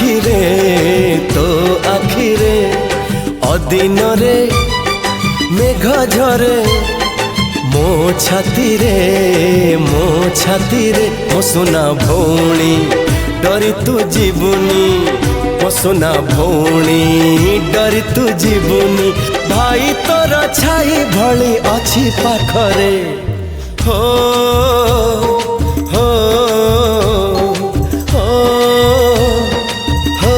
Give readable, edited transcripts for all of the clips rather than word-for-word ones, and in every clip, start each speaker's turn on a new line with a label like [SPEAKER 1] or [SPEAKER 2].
[SPEAKER 1] आखिरे तो आखिरे अदिन रे मेघ झरे मो छाती रे मो सुना भौणी डरी तू जीवनी मो सुना भौणी डरी तू जीवनी भाई तोर छाई भली अच्छी पाखरे हो हो हो हो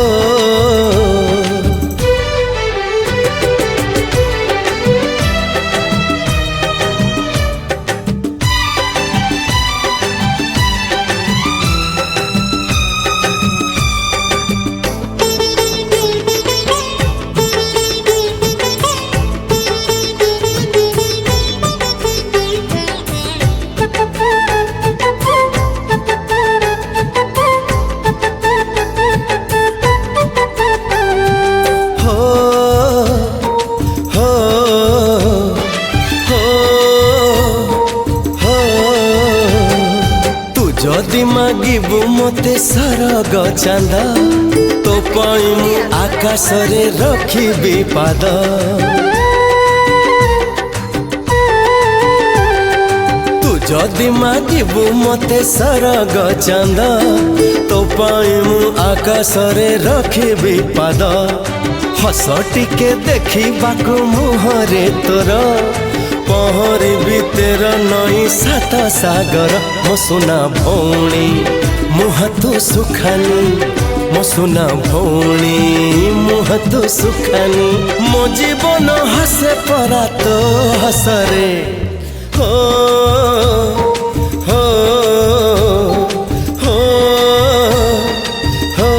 [SPEAKER 1] जदि मागिबु मते सरग चांद तो पाई मु आकाश रे रखिबी पाद तू जदि मागिबु मते सरग चांद तो पाई मु आकाश रे रखिबी पाद हस टिके देखिबाकु मुहरे तोर पहरी भीतर नई सात सागर मो सुना भौणी मुह तू सुखानी मो सुना भौणी मुह तू सुखानी मो जीवन हसे परा तो हसरे हो हो हो हो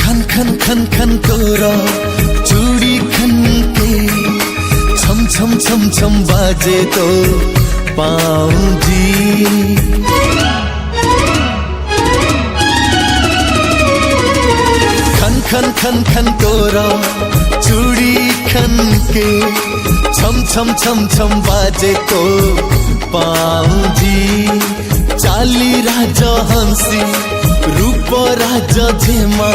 [SPEAKER 1] खन खन खन तोरा चूड़ी खन के छम छम छम छम बाजे तो पाऊं जी खन खन खन खन तोरा चूड़ी खन के छम छम छम छम बाजे तो पाऊं जी चाली राजा हंसी रूप राजा झेमा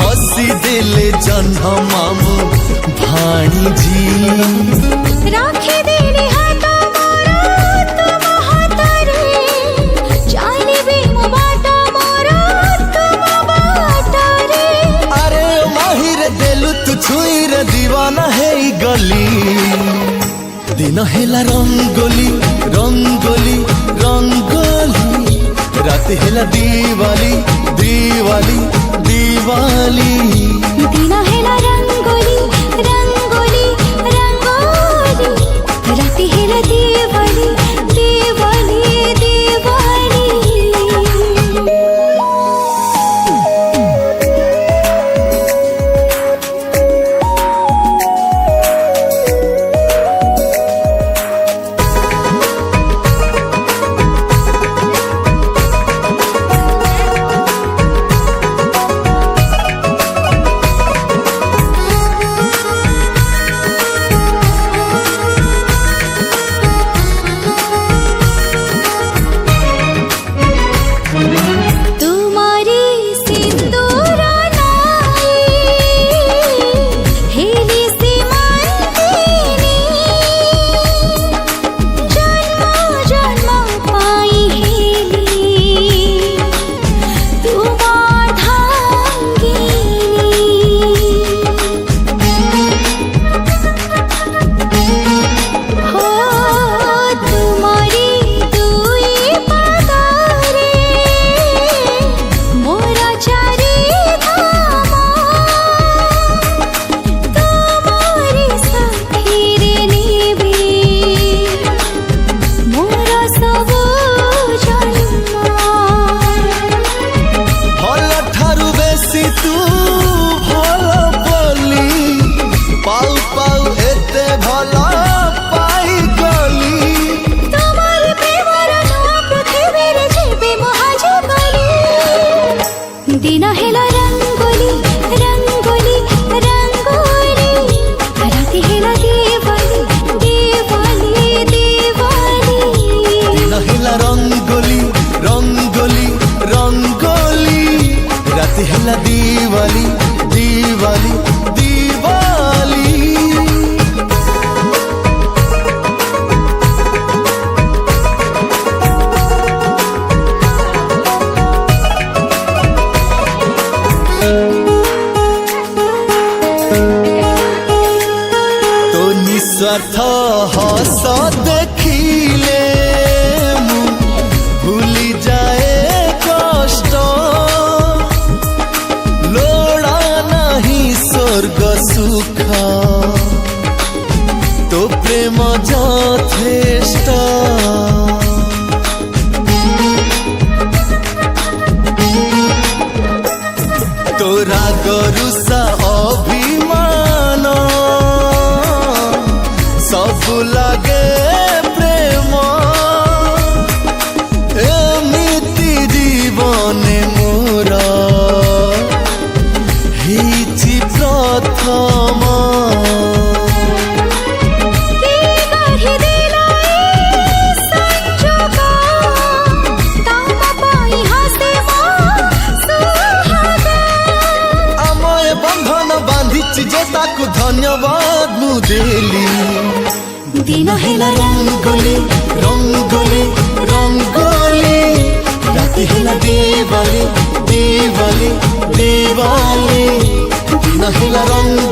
[SPEAKER 1] हसी देले जन्म मामू भाणी जी
[SPEAKER 2] राखे देने हाथा मोरा तुम हाथरे जाने भी बाटा मोरा तुम बाटा रे
[SPEAKER 1] अरे माहिर देलु तू छुई रे दीवाना है गली दिन हेला रंगोली रंगोली रंगोली रात हेला दीवाली दीवाली दीवाली
[SPEAKER 2] दिन हेला रंगोली रंगोली रंगोली रात हेला दीवाली दीवाली दीवाली
[SPEAKER 1] तू भला बोली पाऊ पाऊ एते भला पाई गली
[SPEAKER 2] তোমার প্রেমর নূয়া পৃথিবীর জীবে মহাজীবনী দিন হেলা রঙ্গোলি রঙ্গোলি রঙ্গোলি রাতে হেলা দিওয়ালি দিওয়ালি দিওয়ালি
[SPEAKER 1] দিন হেলা রঙ্গোলি রঙ্গোলি রঙ্গোলি রাতে হেলা দিওয়ালি দিওয়ালি দিওয়ালি তো নিঃস্বার্থ হস দেখিলে মু ভুলি যায় কষ্ট লোড়া নাহি স্বর্গ সুখ তো প্রেম যথেষ্ট তোরা গরুসা অভিমান সবু লাগে প্রেম এমিতি জীবনে মোর ହେଇଛି প্রথম
[SPEAKER 2] কি গঢ়ি দিলা এই সংযোগ তম পাই হাসে মো সুহাগ
[SPEAKER 1] আমায় বন্ধন বাঁধিছি যে তাକୁ ধন্যবাদ ମୁଁ ଦେଲି
[SPEAKER 2] দিন হেলা
[SPEAKER 1] রঙ্গোলি রঙ্গোলি রঙ্গোলি রাতে হেলা দিওয়ালি দিওয়ালি দিওয়ালি দিন হেলা রঙ্গোলি